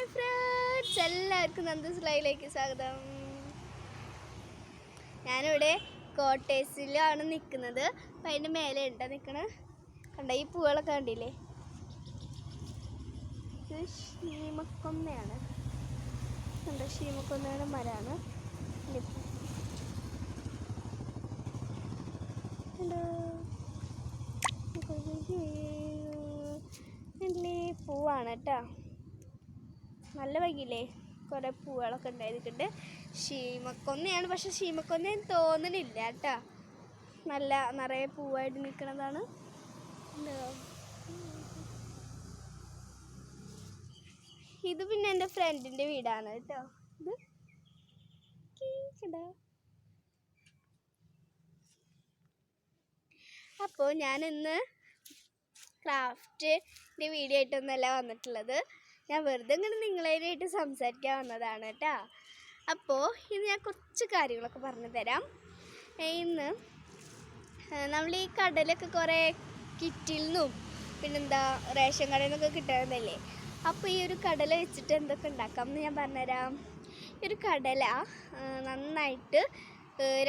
Hi friends, എല്ലാവർക്കും നന്ദൂസ് ലൈവിലേക്ക് സ്വാഗതം. ഞാനിവിടെ കോട്ടേഴ്സിലാണ് നിൽക്കുന്നത്. അപ്പം അതിൻ്റെ മേലെ ഉണ്ടോ നിൽക്കണത് കണ്ട ഈ പൂവുകളൊക്കെ കണ്ടില്ലേ? ഇത് ശീമക്കൊന്നയാണ്. കണ്ട ശീമക്കൊന്നയുടെ മരമാണ്. പൂവാണ് കേട്ടോ. നല്ല ഭംഗിയില്ലേ? കുറേ പൂവുകളൊക്കെ ഉണ്ടായിരിക്കുന്നുണ്ട്. ശീമക്കൊന്നയാണ്, പക്ഷെ ശീമക്കൊന്ന തോന്നണില്ല കേട്ടോ. നല്ല നിറയെ പൂവായിട്ട് നിൽക്കുന്നതാണ്. ഇത് പിന്നെ എൻ്റെ ഫ്രണ്ടിൻ്റെ വീടാണ് കേട്ടോ. ഇത് അപ്പോൾ ഞാനിന്ന് ക്രാഫ്റ്റിൻ്റെ വീഡിയോ ആയിട്ടൊന്നുമല്ല വന്നിട്ടുള്ളത്. ഞാൻ വെറുതെ ഇങ്ങനെ നിങ്ങളായിട്ട് സംസാരിക്കാൻ വന്നതാണ് കേട്ടോ. അപ്പോൾ ഇന്ന് ഞാൻ കുറച്ച് കാര്യങ്ങളൊക്കെ പറഞ്ഞു തരാം. ഇന്ന് നമ്മൾ ഈ കടലൊക്കെ കുറേ കിറ്റിൽ നിന്നും പിന്നെന്താ റേഷൻ കടയിൽ നിന്നൊക്കെ കിട്ടുന്നതല്ലേ. അപ്പോൾ ഈ ഒരു കടല വെച്ചിട്ട് എന്തൊക്കെ ഉണ്ടാക്കാം എന്ന് ഞാൻ പറഞ്ഞുതരാം. ഈ ഒരു കടല നന്നായിട്ട്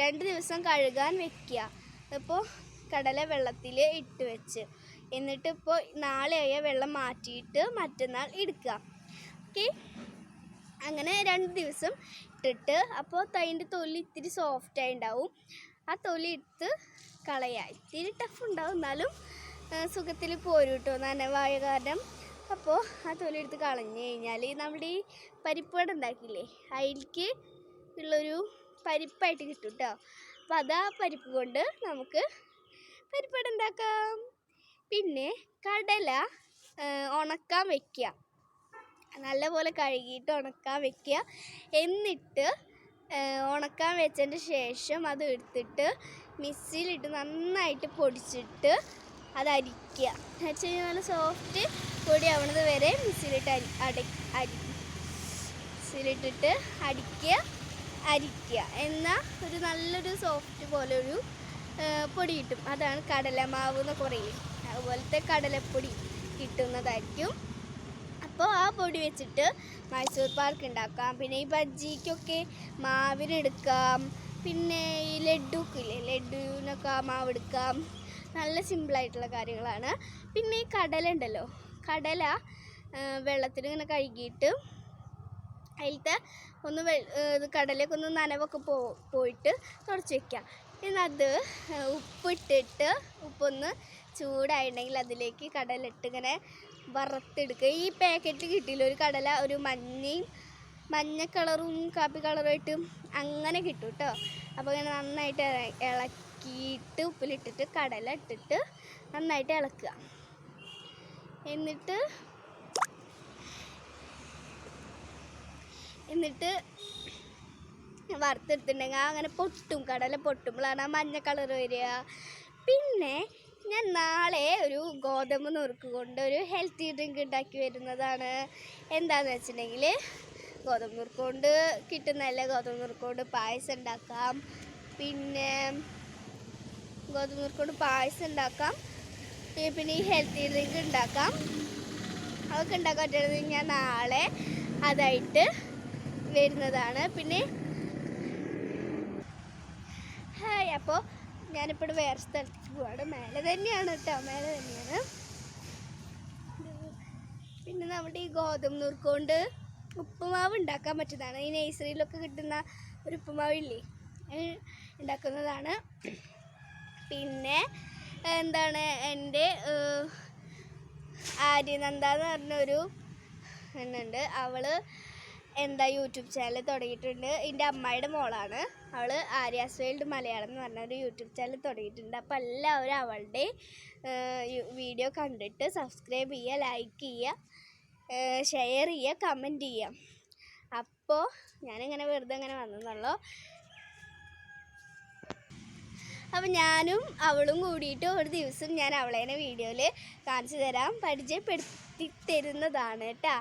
2 ദിവസം കഴുകാൻ വെക്കുക. അപ്പോൾ കടല വെള്ളത്തിൽ ഇട്ട് വെച്ച് എന്നിട്ട് ഇപ്പോൾ നാളെയായ വെള്ളം മാറ്റിയിട്ട് മറ്റന്നാൾ എടുക്കുക. ഓക്കെ, അങ്ങനെ 2 ദിവസം ഇട്ടിട്ട് അപ്പോൾ അതിൻ്റെ തൊലി ഇത്തിരി സോഫ്റ്റായി ഉണ്ടാവും. ആ തൊലി എടുത്ത് കളയുക. ഇത്തിരി ടഫ് ഉണ്ടാവും, എന്നാലും സുഖത്തിൽ പോരും കേട്ടോ, നനവായ കാരണം. അപ്പോൾ ആ തൊലി എടുത്ത് കളഞ്ഞു കഴിഞ്ഞാൽ നമ്മുടെ ഈ പരിപ്പുവട ഉണ്ടാക്കില്ലേ, അതിലേക്ക് ഉള്ളൊരു പരിപ്പായിട്ട് കിട്ടും കേട്ടോ. അപ്പോൾ അത് ആ പരിപ്പ് കൊണ്ട് നമുക്ക് പരിപ്പുവട ഉണ്ടാക്കാം. പിന്നെ കടല ഉണക്കാൻ വയ്ക്കുക. നല്ലപോലെ കഴുകിയിട്ട് ഉണക്കാൻ വയ്ക്കുക. എന്നിട്ട് ഉണക്കാൻ വെച്ചതിന് ശേഷം അത് എടുത്തിട്ട് മിക്സിയിലിട്ട് നന്നായിട്ട് പൊടിച്ചിട്ട് അത് അരിക്കുക. വെച്ച് കഴിഞ്ഞാൽ നല്ല സോഫ്റ്റ് പൊടി ആവണത് വരെ മിക്സിയിലിട്ട് മിക്സിയിലിട്ടിട്ട് അരിക്കുക. എന്നാൽ ഒരു നല്ലൊരു സോഫ്റ്റ് പോലെ ഒരു പൊടി കിട്ടും. അതാണ് കടലമാവ് എന്നൊക്കെ പറയും. അതുപോലത്തെ കടലപ്പൊടി കിട്ടുന്നതായിരിക്കും. അപ്പോൾ ആ പൊടി വെച്ചിട്ട് മൈസൂർ പാർക്ക് ഉണ്ടാക്കാം. പിന്നെ ഈ ബജ്ജിക്കൊക്കെ മാവിനെടുക്കാം. പിന്നെ ഈ ലഡ്ഡുക്കില്ലേ, ലഡ്ഡുവിനൊക്കെ ആ മാവ് എടുക്കാം. നല്ല സിമ്പിളായിട്ടുള്ള കാര്യങ്ങളാണ്. പിന്നെ ഈ കടല ഉണ്ടല്ലോ, കടല വെള്ളത്തിൽ ഇങ്ങനെ കഴുകിയിട്ട് അതിലത്തെ കടലയൊക്കെ ഒന്ന് നനവൊക്കെ പോയിട്ട് തുടച്ച് വയ്ക്കുക. എന്നത് ഉപ്പിട്ടിട്ട് ഉപ്പൊന്ന് ചൂടായിട്ടുണ്ടെങ്കിൽ അതിലേക്ക് കടല ഇട്ട് ഇങ്ങനെ വറുത്തെടുക്കുക. ഈ പാക്കറ്റ് കിട്ടിയില്ല, ഒരു കടല ഒരു മഞ്ഞ കളറും കാപ്പി കളറുമായിട്ടും അങ്ങനെ കിട്ടും കേട്ടോ. അപ്പോൾ ഇങ്ങനെ നന്നായിട്ട് ഇളക്കിയിട്ട് ഉപ്പിലിട്ടിട്ട് കടല ഇട്ടിട്ട് നന്നായിട്ട് ഇളക്കുക. എന്നിട്ട് വറുത്തെടുത്തിട്ടുണ്ടെങ്കിൽ അങ്ങനെ പൊട്ടും. കടല പൊട്ടുമ്പോഴാണ് ആ മഞ്ഞ കളർ വരിക. പിന്നെ ഞാൻ നാളെ ഒരു ഗോതമ്പ് നുറുക്ക് കൊണ്ട് ഒരു ഹെൽത്തി ഡ്രിങ്ക് ഉണ്ടാക്കി വരുന്നതാണ്. എന്താണെന്ന് വെച്ചിട്ടുണ്ടെങ്കിൽ ഗോതമ്പ് നുറുക്ക് കൊണ്ട് കിട്ടുന്നതല്ലേ, ഗോതമ്പ് നുറുക്ക് കൊണ്ട് പായസം ഉണ്ടാക്കാം. പിന്നെ ഗോതമ്പ് നുറുക്ക് കൊണ്ട് പായസം ഉണ്ടാക്കാം. പിന്നെ ഈ ഹെൽത്തി ഡ്രിങ്ക് ഉണ്ടാക്കാം. അതൊക്കെ ഉണ്ടാക്കാൻ പറ്റുന്നത് ഞാൻ നാളെ അതായിട്ട് വരുന്നതാണ്. പിന്നെ ഹായ്, അപ്പോൾ ഞാനിപ്പോൾ വേറെ സ്ഥലത്തേക്ക് പോവാണ്. മേലെ തന്നെയാണ് കേട്ടോ, മേലെ തന്നെയാണ്. പിന്നെ നമ്മുടെ ഈ ഗോതമ്പ് നുറുക്ക് കൊണ്ട് ഉപ്പുമാവ് ഉണ്ടാക്കാൻ പറ്റുന്നതാണ്. ഈ നഴ്സറിയിലൊക്കെ കിട്ടുന്ന ഒരു ഉപ്പുമാവില്ലേ, ഉണ്ടാക്കുന്നതാണ്. പിന്നെ എന്താണ്, എൻ്റെ ആര്യനന്ദ എന്ന് പറഞ്ഞൊരു എണ്ണുണ്ട്. അവൾ യൂട്യൂബ് ചാനൽ തുടങ്ങിയിട്ടുണ്ട്. എൻ്റെ അമ്മായിയുടെ മോളാണ് അവൾ. ആര്യാസ് വേൾഡ് മലയാളം എന്ന് പറഞ്ഞൊരു യൂട്യൂബ് ചാനൽ തുടങ്ങിയിട്ടുണ്ട്. അപ്പോൾ എല്ലാവരും അവളുടെ വീഡിയോ കണ്ടിട്ട് സബ്സ്ക്രൈബ് ചെയ്യുക, ലൈക്ക് ചെയ്യുക, ഷെയർ ചെയ്യുക, കമൻറ്റ് ചെയ്യുക. അപ്പോൾ ഞാനിങ്ങനെ വെറുതെ അങ്ങനെ വന്നെന്നുള്ളൂ. അപ്പോൾ ഞാനും അവളും കൂടിയിട്ട് ഒരു ദിവസം ഞാൻ അവളേനെ വീഡിയോയിൽ കാണിച്ചു തരാം, പരിചയപ്പെടുത്തി തരുന്നതാണ് കേട്ടോ.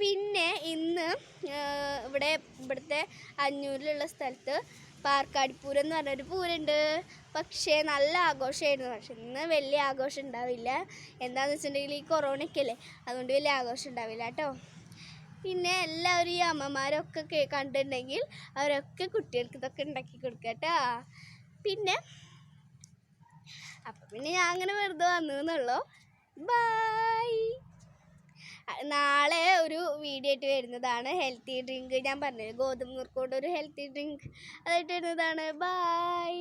പിന്നെ ഇന്ന് ഇവിടുത്തെ അഞ്ഞൂരിലുള്ള സ്ഥലത്ത് പാർക്കാടിപ്പൂരം എന്ന് പറഞ്ഞൊരു പൂരമുണ്ട്. പക്ഷേ നല്ല ആഘോഷമായിരുന്നു. പക്ഷെ ഇന്ന് വലിയ ആഘോഷം ഉണ്ടാവില്ല. എന്താണെന്ന് വെച്ചിട്ടുണ്ടെങ്കിൽ ഈ കൊറോണയ്ക്കല്ലേ, അതുകൊണ്ട് വലിയ ആഘോഷം ഉണ്ടാവില്ല കേട്ടോ. പിന്നെ എല്ലാവരും ഈ അമ്മമാരൊക്കെ കണ്ടിട്ടുണ്ടെങ്കിൽ അവരൊക്കെ കുട്ടികൾക്ക് ഇതൊക്കെ ഉണ്ടാക്കി കൊടുക്കുക കേട്ടോ. പിന്നെ അപ്പം പിന്നെ ഞാൻ അങ്ങനെ വെറുതെ വന്നു എന്നുള്ളൂ. ബൈ. നാളെ ഒരു വീഡിയോ ആയിട്ട് വരുന്നതാണ്. ഹെൽത്തി ഡ്രിങ്ക് ഞാൻ പറഞ്ഞത് ഗോതമ്പ് നുറുക്ക് കൊണ്ട് ഒരു ഹെൽത്തി ഡ്രിങ്ക് അതായിട്ട് വരുന്നതാണ്. ബൈ.